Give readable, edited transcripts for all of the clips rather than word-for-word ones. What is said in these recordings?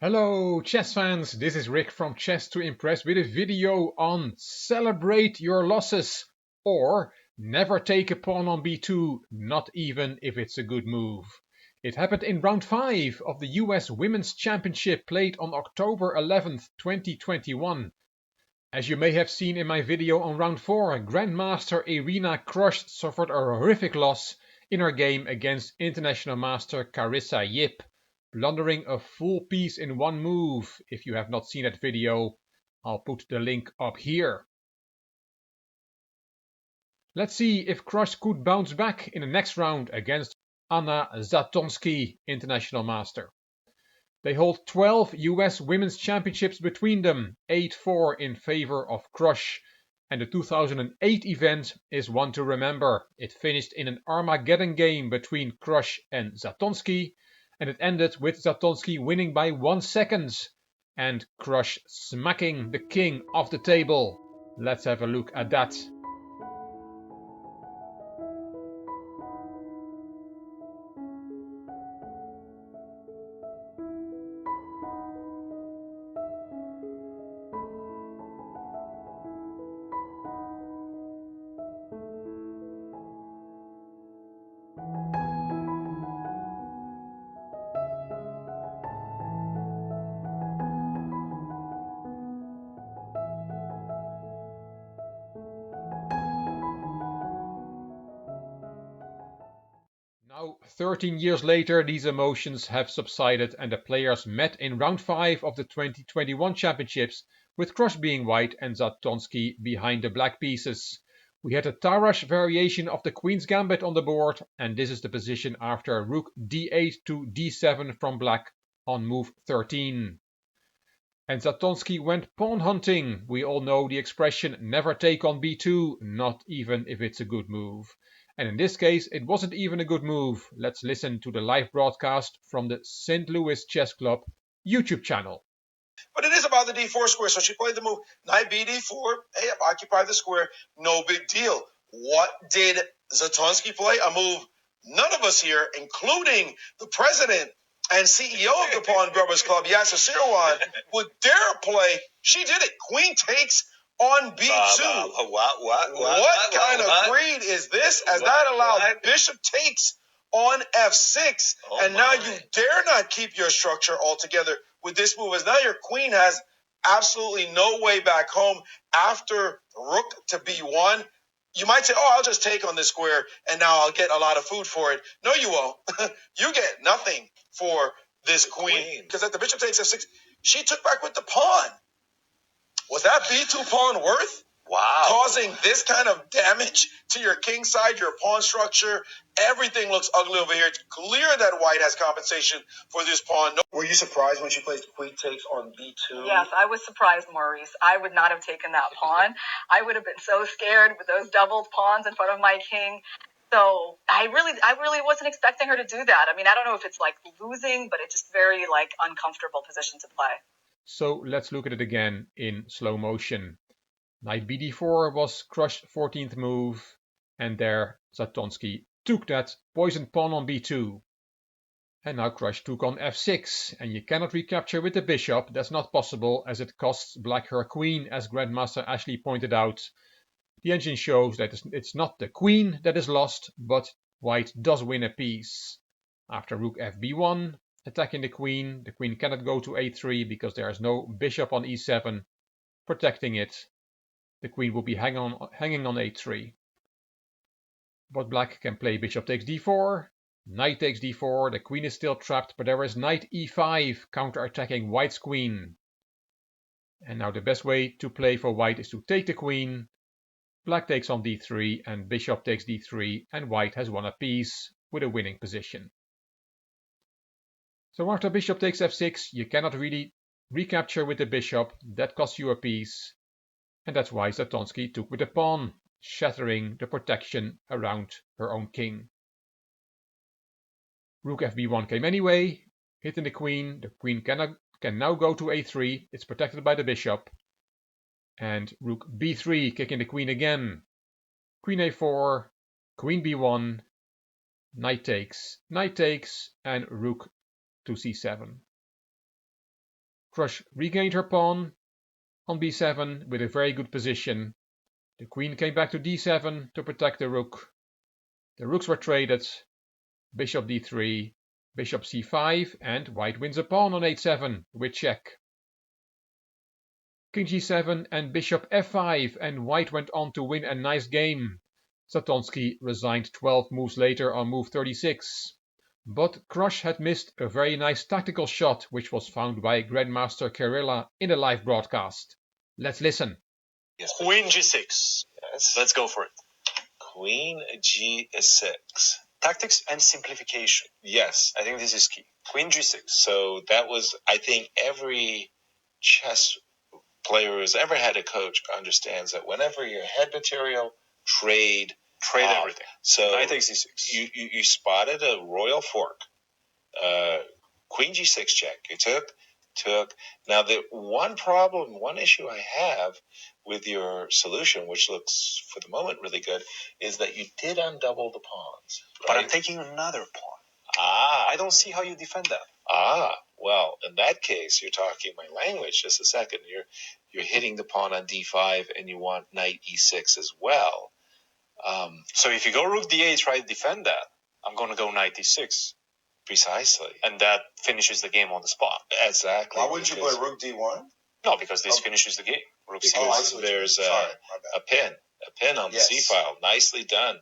Hello chess fans, this is Rick from Chess to Impress with a video on celebrate your losses or never take a pawn on b2, not even if it's a good move. It happened in round 5 of the US Women's Championship played on October 11th, 2021. As you may have seen in my video on round 4, Grandmaster Irina Krush suffered a horrific loss in her game against International Master Carissa Yip, blundering a full piece in one move. If you have not seen that video, I'll put the link up here. Let's see if Krush could bounce back in the next round against Anna Zatonsky, International Master. They hold 12 US Women's Championships between them, 8-4 in favor of Krush, and the 2008 event is one to remember. It finished in an Armageddon game between Krush and Zatonsky, and it ended with Zatonsky winning by 1 second, and Krush smacking the king off the table. Let's have a look at that. Now, 13 years later, these emotions have subsided and the players met in round 5 of the 2021 championships, with Krush being white and Zatonsky behind the black pieces. We had a Tarrasch variation of the Queen's Gambit on the board, and this is the position after Rook d8 to d7 from black on move 13. And Zatonsky went pawn hunting. We all know the expression never take on b2, not even if it's a good move. And in this case, it wasn't even a good move. Let's listen to the live broadcast from the St. Louis Chess Club YouTube channel. But it is about the d4 square, so she played the move knight bd4. Hey, occupy the square, no big deal. What did Zatonsky play? A move none of us here, including the president and CEO of the Pawn Grubbers Club, Yasser Seirawan, would dare play. She did it. Queen takes on b2. What kind of greed is this? As that allowed bishop takes on f6, and now you dare not keep your structure altogether with this move, as now your queen has absolutely no way back home after rook to b1. You might say, oh, I'll just take on this square and now I'll get a lot of food for it. No, you won't. You get nothing for this queen, because at the bishop takes f6, she took back with the pawn. Was that b2 pawn worth? Wow. Causing this kind of damage to your king side, your pawn structure. Everything looks ugly over here. It's clear that white has compensation for this pawn. Were you surprised when she placed queen takes on b2? Yes, I was surprised, Maurice. I would not have taken that pawn. I would have been so scared with those doubled pawns in front of my king. So I really wasn't expecting her to do that. I mean, I don't know if it's like losing, but it's just very like uncomfortable position to play. So let's look at it again in slow motion. Knight bd4 was Krush's 14th move, and there Zatonsky took that poisoned pawn on b2. And now Krush took on f6, and you cannot recapture with the bishop. That's not possible, as it costs black her queen, as Grandmaster Ashley pointed out. The engine shows that it's not the queen that is lost, but white does win a piece. After rook fb1, attacking the queen cannot go to a3 because there is no bishop on e7 protecting it. The queen will be hanging on a3. But black can play bishop takes d4, knight takes d4, the queen is still trapped, but there is knight e5 counter-attacking white's queen. And now the best way to play for white is to take the queen. Black takes on d3 and bishop takes d3, and white has won a piece with a winning position. So after bishop takes f6, you cannot really recapture with the bishop. That costs you a piece. And that's why Zatonsky took with the pawn, shattering the protection around her own king. Rook fb1 came anyway, hitting the queen. The queen can now go to a3. It's protected by the bishop. And rook b3, kicking the queen again. Queen a4, queen b1, knight takes, and rook to c7. Crush regained her pawn on b7 with a very good position. The queen came back to d7 to protect the rook. The rooks were traded. Bishop d3, bishop c5, and white wins a pawn on h7 with check. King g7 and bishop f5, and white went on to win a nice game. Zatonsky resigned 12 moves later on move 36. But Crush had missed a very nice tactical shot which was found by Grandmaster Kirilla in a live broadcast. Let's listen. Yes, Queen g6. Yes. Let's go for it. Queen g6. Tactics and simplification. Yes. I think this is key. Queen g6. So that was, I think, every chess player who's ever had a coach understands that whenever you head material, trade everything. So knight takes c6. You spotted a royal fork. Queen g6 check. You took. Now the one issue I have with your solution, which looks for the moment really good, is that you did undouble the pawns. Right? But I'm taking another pawn. I don't see how you defend that. Well, in that case, you're talking my language. Just a second. You're hitting the pawn on d5, and you want knight e6 as well. So if you go rook d8, try to defend that, I'm going to go knight d6. Precisely. And that finishes the game on the spot. Exactly. Why wouldn't you play rook d1? No, because this finishes the game. Rook because there's a pin on the c file. Nicely done.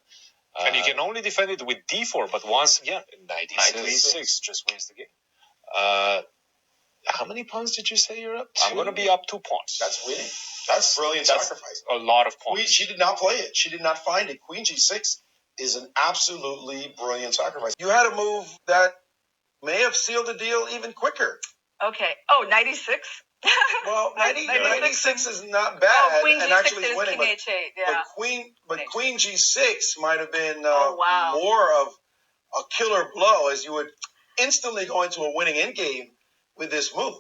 And you can only defend it with d4, but once again, knight e6 just wins the game. How many pawns did you say you're up to? I'm going to be up 2 pawns. That's winning. That's brilliant sacrifice. A lot of pawns. She did not play it. She did not find it. Queen g6 is an absolutely brilliant sacrifice. You had a move that may have sealed the deal even quicker. Okay. Oh, 96? Well, 96 is not bad. Oh, Queen and G6 actually is winning, King H8, yeah. But Queen G6 might have been wow. more of a killer blow, as you would instantly go into a winning endgame with this move.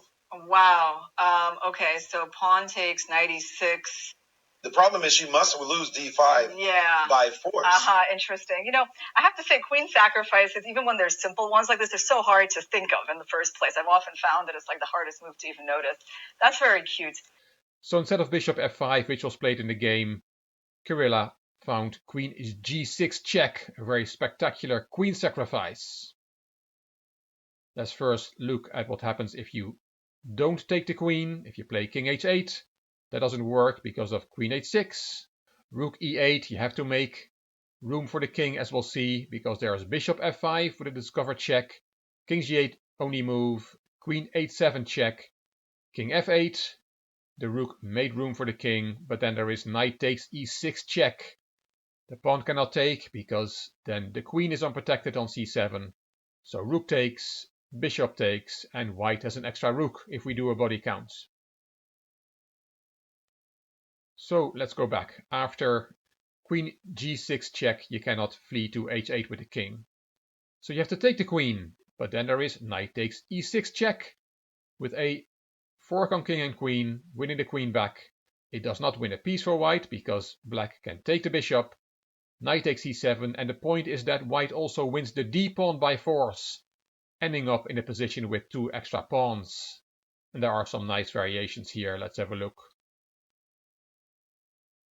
Wow. Okay, so pawn takes knight e6. The problem is she must lose d5 by force. Interesting. You know, I have to say queen sacrifices, even when there's simple ones like this, they're so hard to think of in the first place. I've often found that it's like the hardest move to even notice. That's very cute. So instead of bishop f5, which was played in the game, Kirilla found queen g6 check, a very spectacular queen sacrifice. Let's first look at what happens if you don't take the queen, if you play king h8. That doesn't work because of queen h6. Rook e8, you have to make room for the king, as we'll see, because there's bishop f5 with a discovered check, king g8 only move, queen h7 check, king f8. The rook made room for the king, but then there is knight takes e6 check. The pawn cannot take because then the queen is unprotected on c7. So rook takes, bishop takes, and white has an extra rook if we do a body count. So let's go back. After queen g6 check, you cannot flee to h8 with the king. So you have to take the queen, but then there is knight takes e6 check with a fork on king and queen, winning the queen back. It does not win a piece for white because black can take the bishop. Knight takes e7, and the point is that white also wins the d-pawn by force, ending up in a position with 2 extra pawns. And there are some nice variations here. Let's have a look.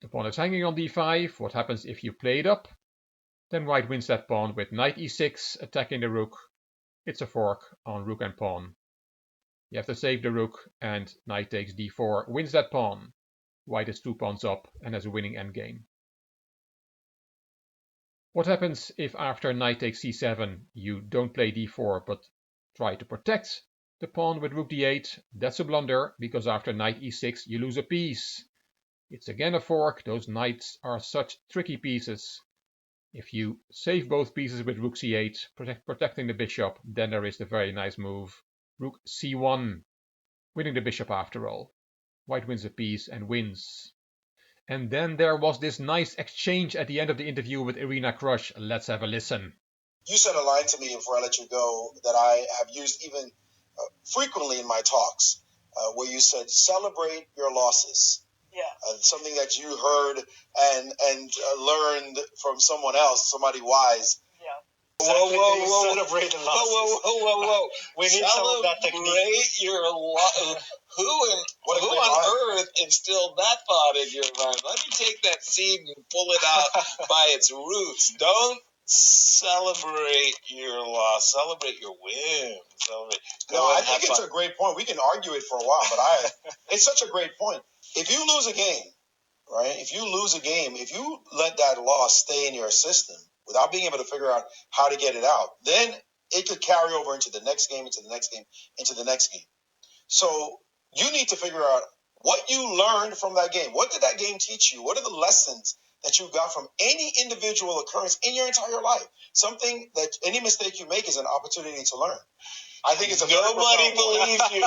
The pawn is hanging on d5. What happens if you play it up? Then white wins that pawn with knight e6, attacking the rook. It's a fork on rook and pawn. You have to save the rook, and knight takes d4 wins that pawn. White is 2 pawns up and has a winning endgame. What happens if after knight takes c7 you don't play d4 but try to protect the pawn with rook d8? That's a blunder, because after knight e6 you lose a piece. It's again a fork. Those knights are such tricky pieces. If you save both pieces with rook c8, protecting the bishop, then there is the very nice move, rook c1, winning the bishop after all. White wins a piece and wins. And then there was this nice exchange at the end of the interview with Irina Krush. Let's have a listen. You said a line to me before I let you go that I have used even frequently in my talks, where you said, celebrate your losses. Yeah. Something that you heard and learned from someone else, somebody wise. Yeah. Whoa. Celebrate the losses. Whoa. We need some of that technique. Celebrate your who on earth instilled that thought in your mind? Let me take that seed and pull it out by its roots. Don't celebrate your loss. Celebrate your win. I think it's a great point. We can argue it for a while, but it's such a great point. If you lose a game, right? If you let that loss stay in your system without being able to figure out how to get it out, then it could carry over into the next game, into the next game, into the next game. So you need to figure out what you learned from that game. What did that game teach you? What are the lessons that you got from any individual occurrence in your entire life? Something that any mistake you make is an opportunity to learn. I think it's nobody believes you.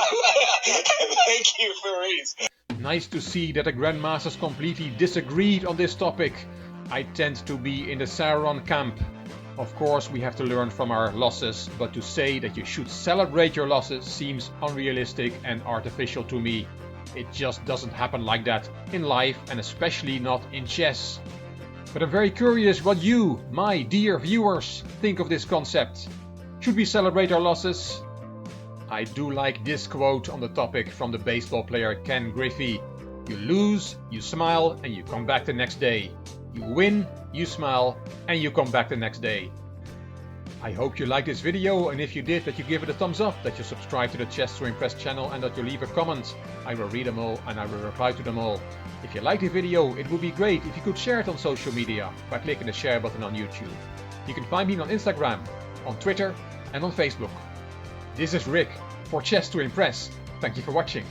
Thank you, Faris. Nice to see that the Grandmasters completely disagreed on this topic. I tend to be in the Sauron camp. Of course, we have to learn from our losses, but to say that you should celebrate your losses seems unrealistic and artificial to me. It just doesn't happen like that in life, and especially not in chess. But I'm very curious what you, my dear viewers, think of this concept. Should we celebrate our losses? I do like this quote on the topic from the baseball player Ken Griffey. You lose, you smile, and you come back the next day. You win, you smile, and you come back the next day. I hope you liked this video, and if you did, that you give it a thumbs up, that you subscribe to the Chess to Impress channel, and that you leave a comment. I will read them all and I will reply to them all. If you liked the video, it would be great if you could share it on social media by clicking the share button on YouTube. You can find me on Instagram, on Twitter, and on Facebook. This is Rick for Chess to Impress. Thank you for watching.